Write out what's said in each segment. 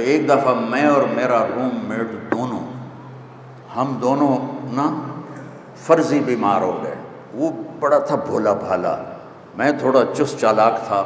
ایک دفعہ میں اور میرا روم میٹ دونوں، ہم دونوں نا فرضی بیمار ہو گئے۔ وہ بڑا تھا بھولا بھالا، میں تھوڑا چست چالاک تھا۔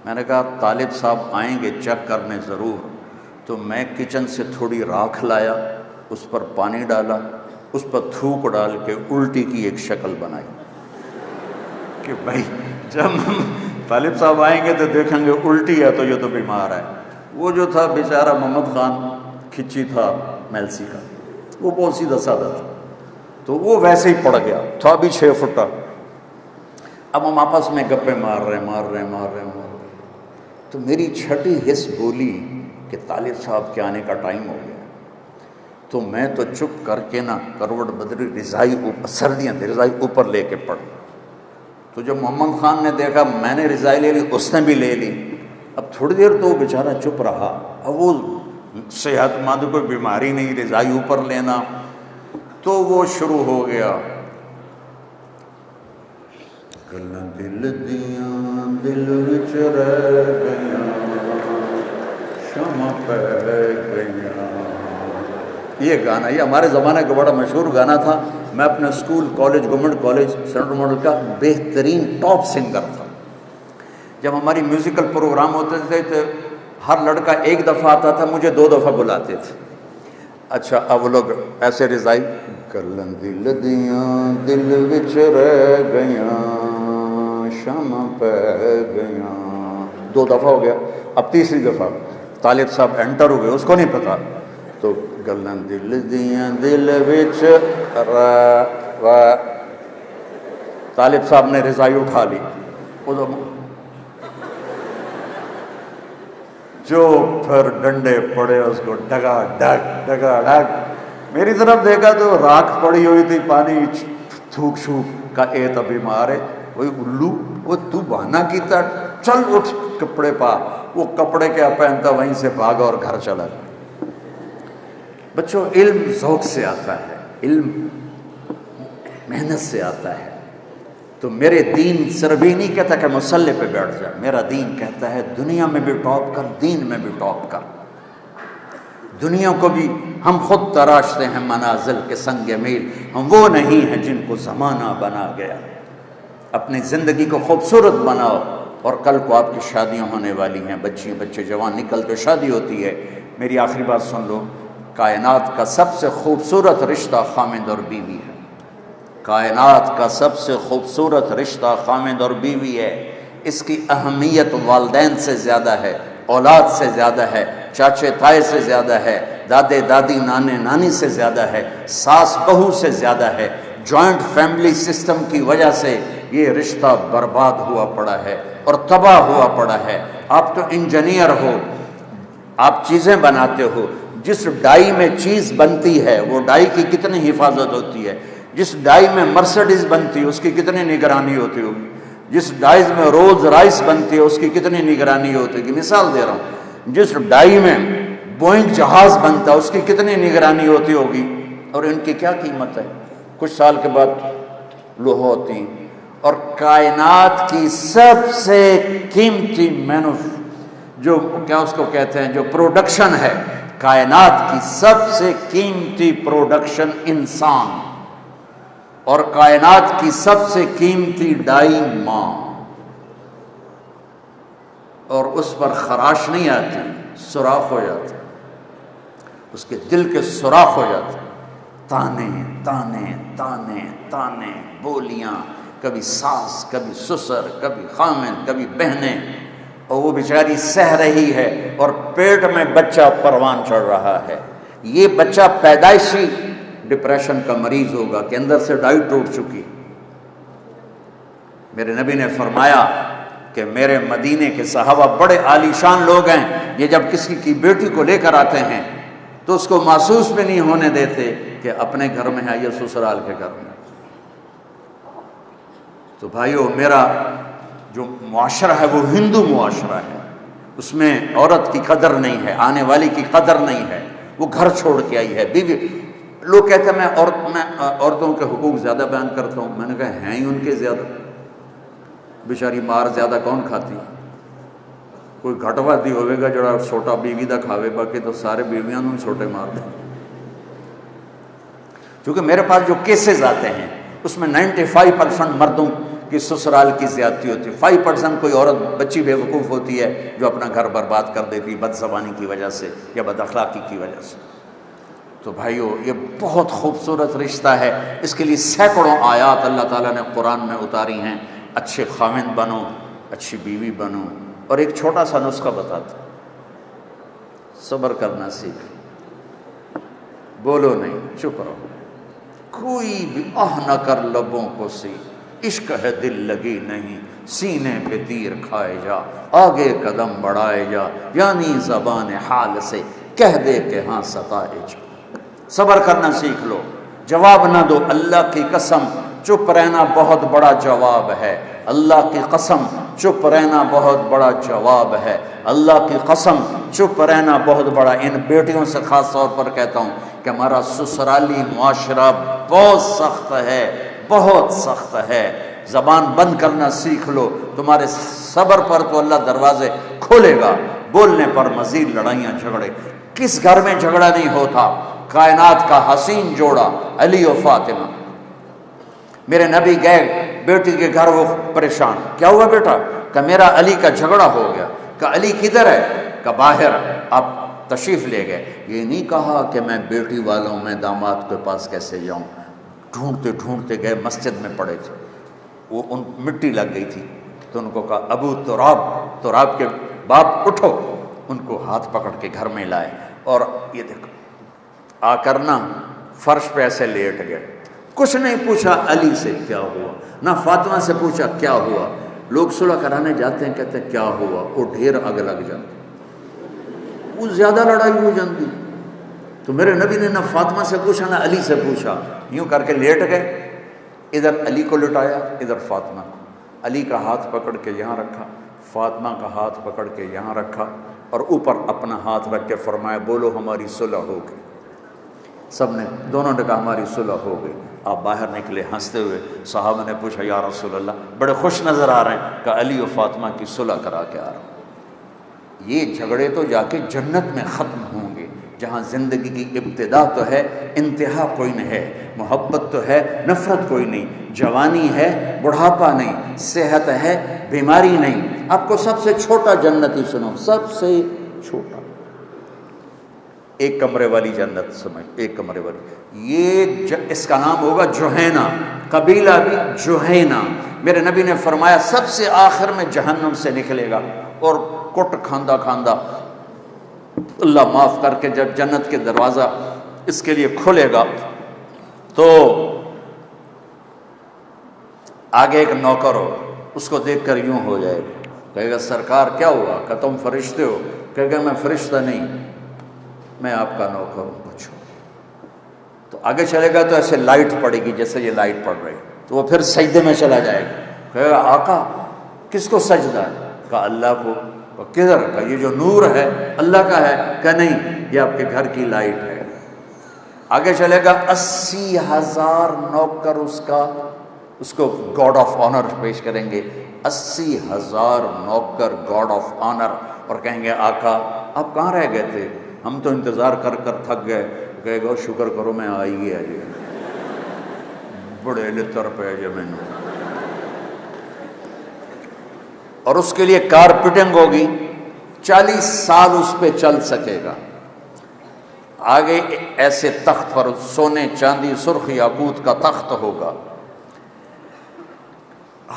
میں نے کہا طالب صاحب آئیں گے چیک کرنے ضرور، تو میں کچن سے تھوڑی راکھ لایا، اس پر پانی ڈالا، اس پر تھوک ڈال کے الٹی کی ایک شکل بنائی کہ بھائی جب طالب صاحب آئیں گے تو دیکھیں گے الٹی ہے تو یہ تو بیمار ہے۔ وہ جو تھا بیچارہ محمد خان کھچی تھا میلسی کا، وہ بہت سیدھا سادہ تھا، تو وہ ویسے ہی پڑ گیا تھا بھی 6 فٹا۔ اب ہم آپس میں گپے مار رہے ہیں تو میری چھٹی حس بولی کہ طالب صاحب کے آنے کا ٹائم ہو گیا۔ تو میں تو چپ کر کے نا کروٹ بدری، رضائی سردیاں تھیں، رضائی اوپر لے کے پڑ۔ تو جب محمد خان نے دیکھا میں نے رضائی لے لی، اس نے بھی لے لی۔ اب تھوڑی دیر تو وہ بیچارہ چپ رہا، اب وہ صحت مند کوئی بیماری نہیں، رضائی اوپر لینا، تو وہ شروع ہو گیا گلاں دل دیاں دل وچ رہ گئیاں شمع پہ گئیاں۔ یہ گانا، یہ ہمارے زمانے کا بڑا مشہور گانا تھا۔ میں اپنے school college government college central model کا بہترین ٹاپ سنگر تھا۔ جب ہماری میوزیکل پروگرام ہوتے تھے تو ہر لڑکا ایک دفعہ آتا تھا، مجھے 2 دفعہ بلاتے تھے۔ اچھا اب لوگ ایسے رضائی گلاں دل دیاں دل وچ رہ گئیاں شمع پہ گئیاں، 2 دفعہ ہو گیا۔ اب تیسری دفعہ طالب صاحب انٹر ہو گئے، اس کو نہیں پتا، تو گلاں دل دیاں دل وچ طالب صاحب نے رضائی اٹھا لی، جو پھر ڈنڈے پڑے اس کو ڈگا ڈگ۔ میری طرف دیکھا تو راکھ پڑی ہوئی تھی، پانی تھوک شوک کا، اے تو بیمار ہے، وہی الو، وہ تو بہانا کیتا، چل اٹھ کپڑے پا۔ وہ کپڑے کیا پہنتا وہیں سے بھاگا اور گھر چلا گیا۔ بچوں علم ذوق سے آتا ہے، علم محنت سے آتا ہے۔ تو میرے دین صرف یہ نہیں کہتا کہ مصلی پہ بیٹھ جائے، میرا دین کہتا ہے دنیا میں بھی ٹاپ کر، دین میں بھی ٹاپ کر۔ دنیا کو بھی ہم خود تراشتے ہیں منازل کے سنگ میل، ہم وہ نہیں ہیں جن کو زمانہ بنا گیا۔ اپنی زندگی کو خوبصورت بناؤ، اور کل کو آپ کی شادیاں ہونے والی ہیں، بچے جوان نکلتے شادی ہوتی ہے۔ میری آخری بات سن لو، کائنات کا سب سے خوبصورت رشتہ خامند اور بیوی ہے۔ کائنات کا سب سے خوبصورت رشتہ خامند اور بیوی ہے۔ اس کی اہمیت والدین سے زیادہ ہے، اولاد سے زیادہ ہے، چاچے تائے سے زیادہ ہے، دادے دادی نانے نانی سے زیادہ ہے، ساس بہو سے زیادہ ہے۔ جوائنٹ فیملی سسٹم کی وجہ سے یہ رشتہ برباد ہوا پڑا ہے اور تباہ ہوا پڑا ہے۔ آپ تو انجینئر ہو، آپ چیزیں بناتے ہو، جس ڈائی میں چیز بنتی ہے وہ ڈائی کی کتنی حفاظت ہوتی ہے، جس ڈائی میں مرسڈیز بنتی ہے اس کی کتنی نگرانی ہوتی ہوگی، جس ڈائی میں رولز رائس بنتی ہے اس کی کتنی نگرانی ہوتی ہوگی۔ مثال دے رہا ہوں، جس ڈائی میں بوئنگ جہاز بنتا ہے اس کی کتنی نگرانی ہوتی ہوگی، اور ان کی کیا قیمت ہے، کچھ سال کے بعد لوہا ہوتی ہیں۔ اور کائنات کی سب سے قیمتی جو کیا اس کو کہتے ہیں، جو پروڈکشن ہے، کائنات کی سب سے قیمتی پروڈکشن انسان، اور کائنات کی سب سے قیمتی ڈائی ماں، اور اس پر خراش نہیں آتی، سوراخ ہو جاتا، اس کے دل کے سوراخ ہو جاتے، تانے تانے تانے تانے، بولیاں، کبھی ساس، کبھی سسر، کبھی خامن، کبھی بہنیں، اور وہ بیچاری سہ رہی ہے، اور پیٹ میں بچہ پروان چڑھ رہا ہے۔ یہ بچہ پیدائشی ڈپریشن کا مریض ہوگا کہ اندر سے ڈائی ٹوٹ چکی۔ میرے نبی نے فرمایا کہ میرے مدینے کے صحابہ بڑے عالی شان لوگ ہیں، یہ جب کسی کی بیٹی کو لے کر آتے ہیں تو اس کو محسوس بھی نہیں ہونے دیتے کہ اپنے گھر میں ہے یا سسرال کے گھر میں۔ تو بھائیو، میرا جو معاشرہ ہے وہ ہندو معاشرہ ہے، اس میں عورت کی قدر نہیں ہے، آنے والی کی قدر نہیں ہے، وہ گھر چھوڑ کے آئی ہے، بیوی۔ لوگ کہتے ہیں میں عورتوں کے حقوق زیادہ بیان کرتا ہوں، میں نے کہا ہیں ہی ان کے زیادہ، بیچاری مار زیادہ کون کھاتی ہے؟ کوئی گھٹواتی ہوئے گا جڑا سوٹا بیوی دا کھاوے، باقی تو سارے بیویاں نوں سوٹے مار دیں۔ کیونکہ میرے پاس جو کیسز آتے ہیں اس میں 95% مردوں کی سسرال کی زیادتی ہوتی ہے، 5% کوئی عورت بچی بے وقوف ہوتی ہے جو اپنا گھر برباد کر دیتی بد زبانی کی وجہ سے یا بد اخلاقی کی وجہ سے۔ تو بھائیو یہ بہت خوبصورت رشتہ ہے، اس کے لیے سینکڑوں آیات اللہ تعالیٰ نے قرآن میں اتاری ہیں۔ اچھے خاوند بنو، اچھی بیوی بنو۔ اور ایک چھوٹا سا نسخہ بتاتا، صبر کرنا سیکھ، بولو نہیں، چپ رہو، کوئی بھی آہ نہ کر لبوں کو سی، عشق ہے دل لگی نہیں، سینے پہ تیر کھائے جا، آگے قدم بڑھائے جا، یعنی زبان حال سے کہہ دے کہ ہاں ستائے جا۔ صبر کرنا سیکھ لو، جواب نہ دو، اللہ کی قسم چپ رہنا بہت بڑا جواب ہے، اللہ کی قسم چپ رہنا بہت بڑا جواب ہے، اللہ کی قسم چپ رہنا بہت بڑا۔ ان بیٹیوں سے خاص طور پر کہتا ہوں کہ ہمارا سسرالی معاشرہ بہت سخت ہے، بہت سخت ہے۔ زبان بند کرنا سیکھ لو، تمہارے صبر پر تو اللہ دروازے کھولے گا، بولنے پر مزید لڑائیاں جھگڑے۔ کس گھر میں جھگڑا نہیں ہوتا؟ کائنات کا حسین جوڑا علی و فاطمہ۔ میرے نبی گئے بیٹی کے گھر، وہ پریشان، کیا ہوا بیٹا؟ کہ میرا علی کا جھگڑا ہو گیا۔ کہ علی کدھر ہے؟ کہ باہر، آپ تشریف لے گئے۔ یہ نہیں کہا کہ میں بیٹی والوں میں داماد کے پاس کیسے جاؤں، ڈھونڈتے ڈھونڈتے گئے، مسجد میں پڑے تھے، وہ ان مٹی لگ گئی تھی، تو ان کو کہا ابو تراب، تراب کے باپ اٹھو، ان کو ہاتھ پکڑ کے گھر میں لائے، اور یہ دیکھو آ کر نا فرش پہ ایسے لیٹ گئے۔ کچھ نہیں پوچھا علی سے کیا ہوا، نہ فاطمہ سے پوچھا کیا ہوا۔ لوگ صلح کرانے جاتے ہیں، کہتے ہیں کیا ہوا، وہ ڈھیر اگ لگ جاتی، وہ زیادہ لڑائی ہو جاتی۔ تو میرے نبی نے نہ فاطمہ سے پوچھا نہ علی سے پوچھا، یوں کر کے لیٹ گئے، ادھر علی کو لٹایا، ادھر فاطمہ کو، علی کا ہاتھ پکڑ کے یہاں رکھا، فاطمہ کا ہاتھ پکڑ کے یہاں رکھا، اور اوپر اپنا ہاتھ رکھ کے فرمایا بولو ہماری صلح ہو گئی۔ سب نے، دونوں نے کہا ہماری صلح ہو گئی۔ آپ باہر نکلے ہنستے ہوئے، صحابہ نے پوچھا یا رسول اللہ، بڑے خوش نظر آ رہے ہیں، کہ علی و فاطمہ کی صلح کرا کے آ رہا ہوں۔ یہ جھگڑے تو جا کے جنت میں ختم ہوں گے، جہاں زندگی کی ابتدا تو ہے، انتہا کوئی نہیں ہے، محبت تو ہے، نفرت کوئی نہیں، جوانی ہے، بڑھاپا نہیں، صحت ہے، بیماری نہیں۔ آپ کو سب سے چھوٹا جنتی سنو، سب سے چھوٹا، ایک کمرے والی جنت سمجھ، ایک کمرے والی، یہ اس کا نام ہوگا جوہینہ، قبیلہ بھی جوہینہ۔ میرے نبی نے فرمایا سب سے آخر میں جہنم سے نکلے گا، اور کٹ کھاندہ کھاندہ اللہ معاف کر کے جب جنت کے دروازہ اس کے لیے کھلے گا تو آگے ایک نوکر ہو، اس کو دیکھ کر یوں ہو جائے گا، کہے گا سرکار کیا ہوا؟ کہ تم فرشتے ہو؟ کہے گا میں فرشتہ نہیں، میں آپ کا نوکر ہوں، پوچھو۔ تو آگے چلے گا تو ایسے لائٹ پڑے گی جیسے یہ لائٹ پڑ رہی، تو وہ پھر سجدے میں چلا جائے گا، کہے گا آقا کس کو سجدہ ہے؟ کہا اللہ کو۔ کدھر؟ کا یہ جو نور ہے اللہ کا ہے؟ کہ نہیں، یہ آپ کے گھر کی لائٹ ہے۔ آگے چلے گا 80,000 نوکر اس کو گاڈ آف آنر پیش کریں گے، 80,000 نوکر گاڈ آف آنر، اور کہیں گے آقا آپ کہاں رہ گئے تھے، ہم تو انتظار کر کر تھک گئے۔ کہے گا شکر کرو میں آئی گیا جی، بڑے لطر پہ جی مینوں۔ اور اس کے لیے کارپیٹنگ ہوگی، 40 سال اس پہ چل سکے گا۔ آگے ایسے تخت پر سونے چاندی سرخ یاقوت کا تخت ہوگا۔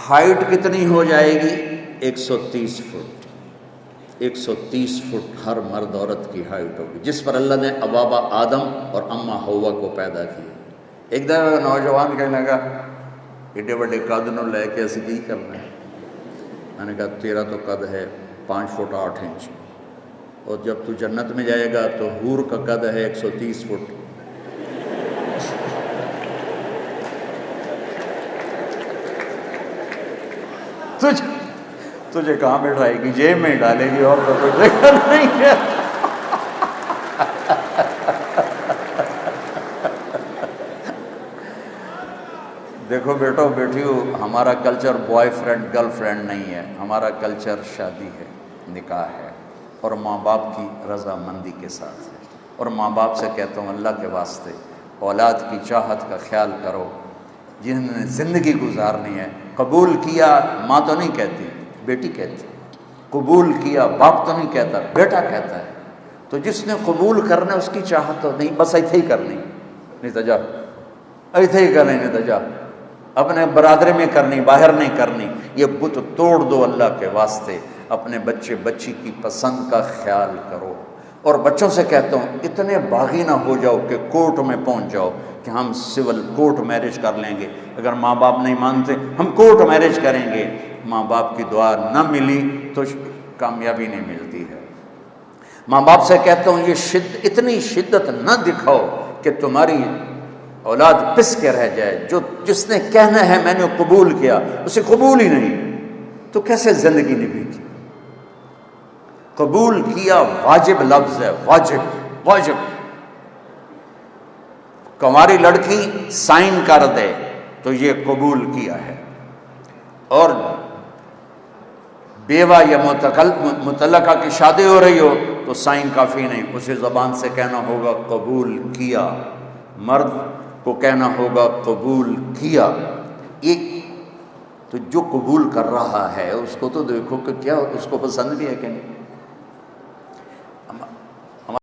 ہائٹ کتنی ہو جائے گی؟ 130 فٹ، 130 فٹ ہر مرد عورت کی ہائٹ ہوگی، جس پر اللہ نے ابابا آدم اور اماں حوا کو پیدا کیا۔ ایک دفعہ نوجوان کہنے لگا ایڈے بڑے قد نو لے کے اسی کی کرنا ہے؟ میں نے کہا تیرا تو قد ہے 5 فٹ 8 انچ، اور جب تو جنت میں جائے گا تو حور کا قد ہے 130 فٹ۔ تجھے کہاں بٹھائے گی؟ جیب میں ڈالے گی، اور تو کوئی جگہ نہیں ہے۔ دیکھو بیٹو بیٹیو، ہمارا culture boy friend girl friend نہیں ہے، ہمارا کلچر شادی ہے۔ نکاح ہے اور ماں باپ کی رضامندی کے ساتھ ہے۔ اور ماں باپ سے کہتا ہوں اللہ کے واسطے اولاد کی چاہت کا خیال کرو، جنہوں نے زندگی گزارنی ہے۔ قبول کیا ماں تو نہیں کہتی، بیٹی کہتی، قبول کیا باپ تو نہیں کہتا، بیٹا کہتا ہے۔ تو جس نے قبول کرنا اس کی چاہت تو نہیں، بس ایتھے ہی کرنی، نہیں تو جا ایتھے ہی کرنی، نہیں تو جا اپنے برادری میں کرنی، باہر نہیں کرنی۔ یہ بت توڑ دو اللہ کے واسطے، اپنے بچے بچی کی پسند کا خیال کرو۔ اور بچوں سے کہتا ہوں اتنے باغی نہ ہو جاؤ کہ کورٹ میں پہنچ جاؤ کہ ہم سول کورٹ میرج کر لیں گے، اگر ماں باپ نہیں مانتے ہم کورٹ میرج کریں گے۔ ماں باپ کی دعا نہ ملی تو کامیابی نہیں ملتی ہے۔ ماں باپ سے کہتا ہوں یہ اتنی شدت نہ دکھاؤ کہ تمہاری اولاد پس کے رہ جائے۔ جس نے کہنا ہے میں نے قبول کیا، اسے قبول ہی نہیں تو کیسے زندگی نبھے گی؟ قبول کیا واجب لفظ ہے، واجب واجب۔ کنواری لڑکی سائن کر دے تو یہ قبول کیا ہے، اور بیوہ یا مطلقہ کی شادی ہو رہی ہو تو سائن کافی نہیں، اسے زبان سے کہنا ہوگا قبول کیا، مرد کو کہنا ہوگا قبول کیا۔ تو جو قبول کر رہا ہے اس کو تو دیکھو کہ کیا اس کو پسند بھی ہے کہ نہیں۔